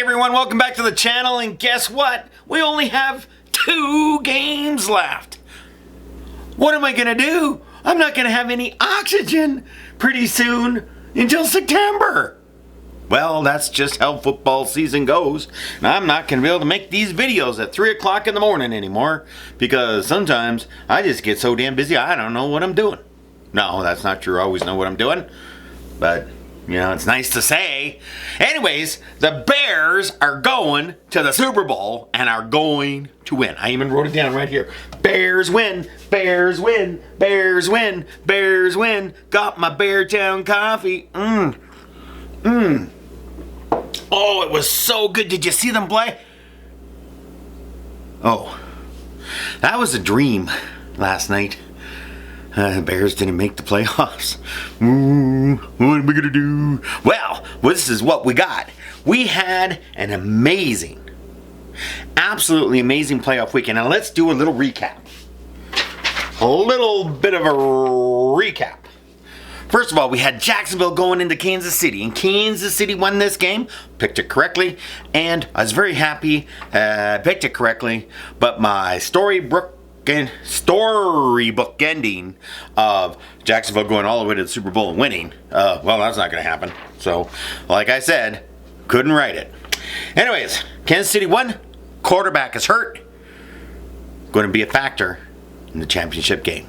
everyone, welcome back to the channel, and guess what? We only have 2 games left. What am I gonna do? I'm not gonna have any oxygen pretty soon until September. Well, that's just how football season goes. And I'm not gonna be able to make these videos at 3 o'clock in the morning anymore because sometimes I just get so damn busy I don't know what I'm doing. No, that's not true. I always know what I'm doing. But you know, it's nice to say. Anyways, the Bears are going to the Super Bowl and are going to win. I even wrote it down right here. Bears win, Bears win, Bears win, Bears win. Got my Beartown coffee. Oh, it was so good. Did you see them play? Oh, that was a dream last night. The Bears didn't make the playoffs. What are we gonna do? Well, this is what we got. We had an amazing, absolutely amazing playoff weekend. Now let's do a little recap. A little bit of a recap. First of all, we had Jacksonville going into Kansas City, and Kansas City won this game, picked it correctly, and I was very happy picked it correctly, but my storybook ending of Jacksonville going all the way to the Super Bowl and winning, well, that's not going to happen. So, like I said, couldn't write it. Anyways, Kansas City won. Quarterback is hurt. Going to be a factor in the championship game.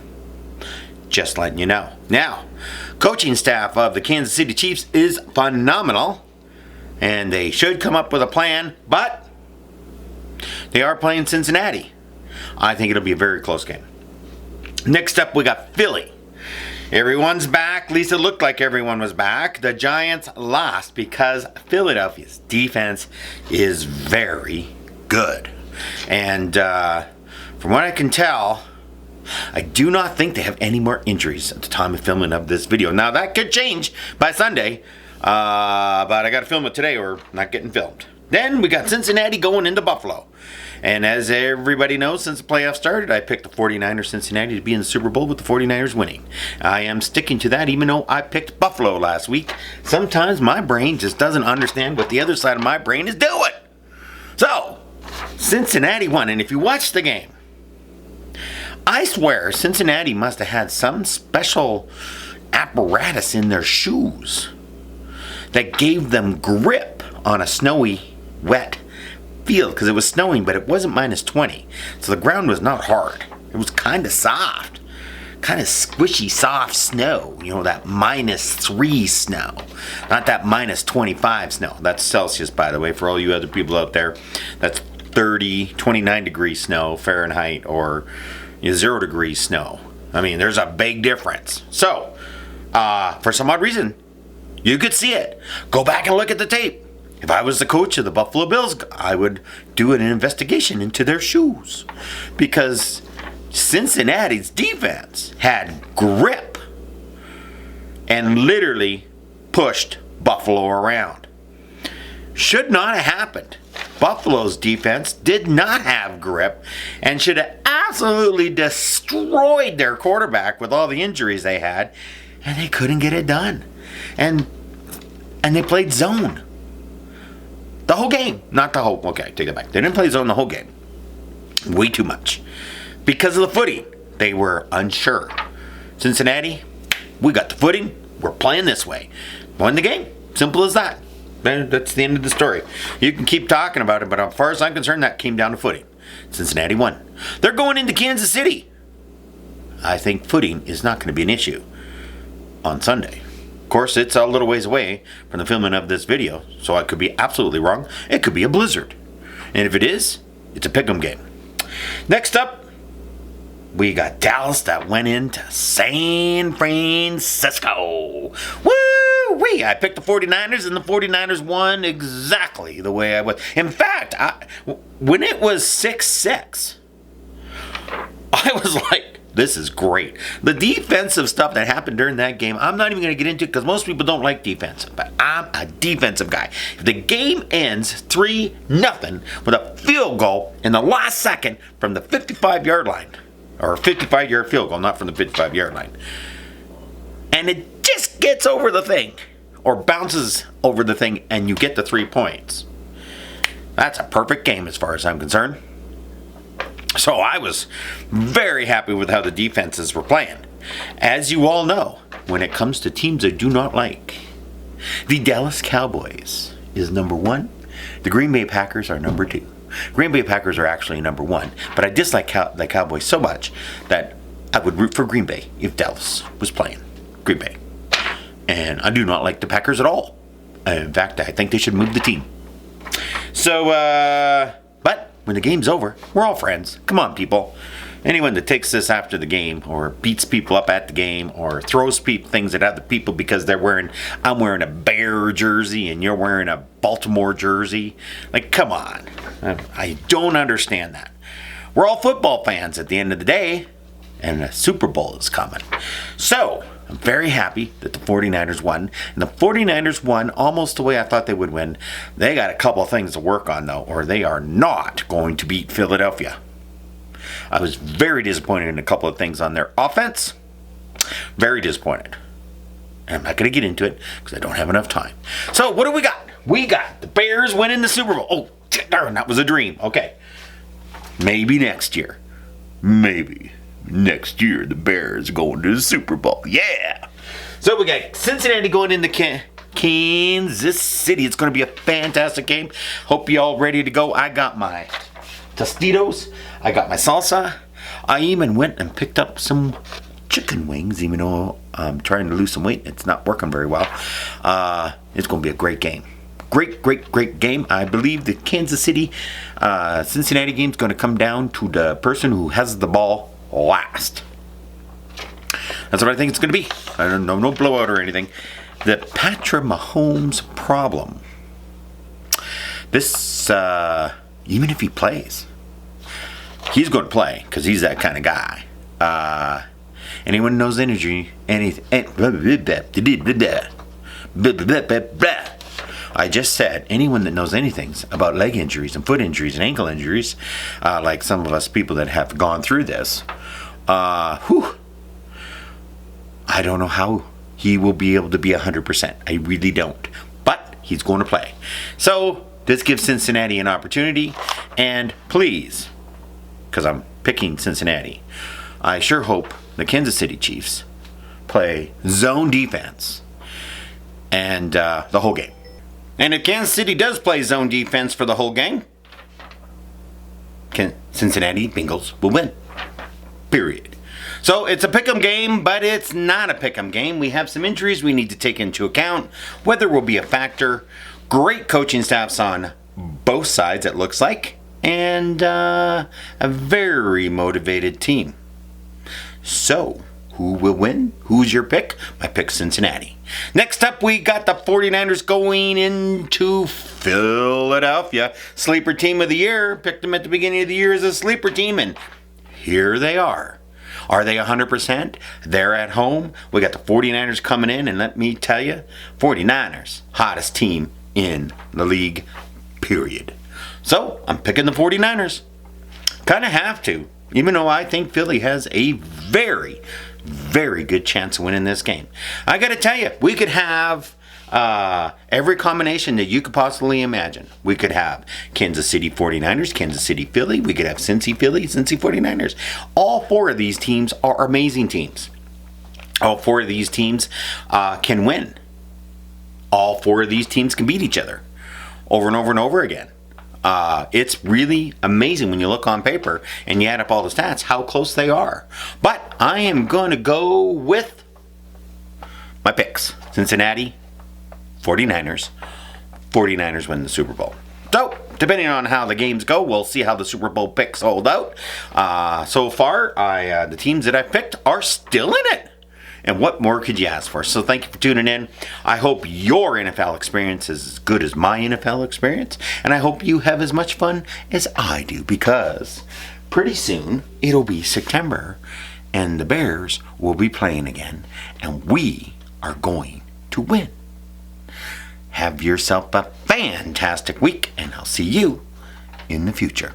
Just letting you know. Now, coaching staff of the Kansas City Chiefs is phenomenal, and they should come up with a plan, but they are playing Cincinnati. I think it'll be a very close game. Next up, we got Philly. Everyone's back. At least it looked like everyone was back. The Giants lost because Philadelphia's defense is very good. And from what I can tell, I do not think they have any more injuries at the time of filming of this video. Now, that could change by Sunday, but I got to film it today or not getting filmed. Then we got Cincinnati going into Buffalo. And as everybody knows, since the playoffs started, I picked the 49ers Cincinnati to be in the Super Bowl with the 49ers winning. I am sticking to that even though I picked Buffalo last week. Sometimes my brain just doesn't understand what the other side of my brain is doing. So, Cincinnati won, and if you watch the game, I swear Cincinnati must have had some special apparatus in their shoes that gave them grip on a snowy, wet field, because it was snowing, but it wasn't -20, so the ground was not hard. It was kind of soft, kind of squishy, soft snow. You know, that -3 snow, not that -25 snow. That's Celsius, by the way, for all you other people out there. That's 29 degree snow Fahrenheit, or 0 degree snow. I mean, there's a big difference. So, for some odd reason, you could see it. Go back and look at the tape. If I was the coach of the Buffalo Bills, I would do an investigation into their shoes, because Cincinnati's defense had grip and literally pushed Buffalo around. Should not have happened. Buffalo's defense did not have grip and should have absolutely destroyed their quarterback with all the injuries they had, and they couldn't get it done. And they played zone. The whole game. Not the whole... Okay, take it back. They didn't play zone the whole game. Way too much. Because of the footing. They were unsure. Cincinnati, we got the footing. We're playing this way. Won the game. Simple as that. That's the end of the story. You can keep talking about it, but as far as I'm concerned, that came down to footing. Cincinnati won. They're going into Kansas City. I think footing is not going to be an issue on Sunday. Of course, it's a little ways away from the filming of this video, so I could be absolutely wrong. It could be a blizzard. And if it is, it's a pick'em game. Next up, we got Dallas that went into San Francisco. Woo-wee! I picked the 49ers, and the 49ers won exactly the way I was. In fact, when it was 6-6, I was like, this is great. The defensive stuff that happened during that game, I'm not even going to get into it because most people don't like defense. But I'm a defensive guy. If the game ends 3-0 with a field goal in the last second from the 55-yard line, or a 55-yard field goal, not from the 55-yard line, and it just gets over the thing, or bounces over the thing, and you get the 3 points, That's a perfect game as far as I'm concerned. So I was very happy with how the defenses were playing. As you all know, when it comes to teams I do not like, the Dallas Cowboys is number 1. The Green Bay Packers are number 2. Green Bay Packers are actually number 1, but I dislike the Cowboys so much that I would root for Green Bay if Dallas was playing Green Bay. And I do not like the Packers at all. In fact, I think they should move the team. So, but when the game's over, we're all friends. Come on, people. Anyone that takes this after the game or beats people up at the game or throws things at other people because I'm wearing a Bear jersey and you're wearing a Baltimore jersey. Like, come on. I don't understand that. We're all football fans at the end of the day, and the Super Bowl is coming. So, I'm very happy that the 49ers won. And the 49ers won almost the way I thought they would win. They got a couple of things to work on, though, or they are not going to beat Philadelphia. I was very disappointed in a couple of things on their offense. Very disappointed. And I'm not going to get into it because I don't have enough time. So, what do we got? We got the Bears winning the Super Bowl. Oh, darn, that was a dream. Okay. Maybe next year. Maybe. Next year, the Bears going to the Super Bowl. Yeah! So we got Cincinnati going into Kansas City. It's going to be a fantastic game. Hope you all ready to go. I got my Tostitos. I got my salsa. I even went and picked up some chicken wings, even though I'm trying to lose some weight. It's not working very well. It's going to be a great game. Great game. I believe the Kansas City Cincinnati game is going to come down to the person who has the ball last. That's what I think it's going to be. I don't know, no blowout or anything. The Patrick Mahomes problem. This, even if he plays, he's going to play because he's that kind of guy. Anyone knows anything? I just said anyone that knows anything about leg injuries and foot injuries and ankle injuries, like some of us people that have gone through this, I don't know how he will be able to be 100%. I really don't. But he's going to play. So this gives Cincinnati an opportunity. And please, because I'm picking Cincinnati, I sure hope the Kansas City Chiefs play zone defense and the whole game. And if Kansas City does play zone defense for the whole game, Cincinnati Bengals will win. Period. So it's a pick'em game, but it's not a pick'em game. We have some injuries we need to take into account. Weather will be a factor. Great coaching staffs on both sides, it looks like. And a very motivated team. So, who will win? Who's your pick? My pick's Cincinnati. Next up, we got the 49ers going into Philadelphia. Sleeper team of the year. Picked them at the beginning of the year as a sleeper team, and here they are. Are they 100%? They're at home. We got the 49ers coming in, and let me tell you, 49ers, hottest team in the league, period. So, I'm picking the 49ers. Kind of have to, even though I think Philly has a very good chance of winning this game. I got to tell you, we could have every combination that you could possibly imagine. We could have Kansas City 49ers, Kansas City Philly. We could have Cincy Philly, Cincy 49ers. All four of these teams are amazing teams. All four of these teams can win. All four of these teams can beat each other over and over and over again. It's really amazing when you look on paper and you add up all the stats how close they are. But I am going to go with my picks. Cincinnati, 49ers. 49ers win the Super Bowl. So, depending on how the games go, we'll see how the Super Bowl picks hold out. So far, the teams that I picked are still in it. And what more could you ask for? So thank you for tuning in. I hope your NFL experience is as good as my NFL experience. And I hope you have as much fun as I do, because pretty soon it'll be September and the Bears will be playing again. And we are going to win. Have yourself a fantastic week, and I'll see you in the future.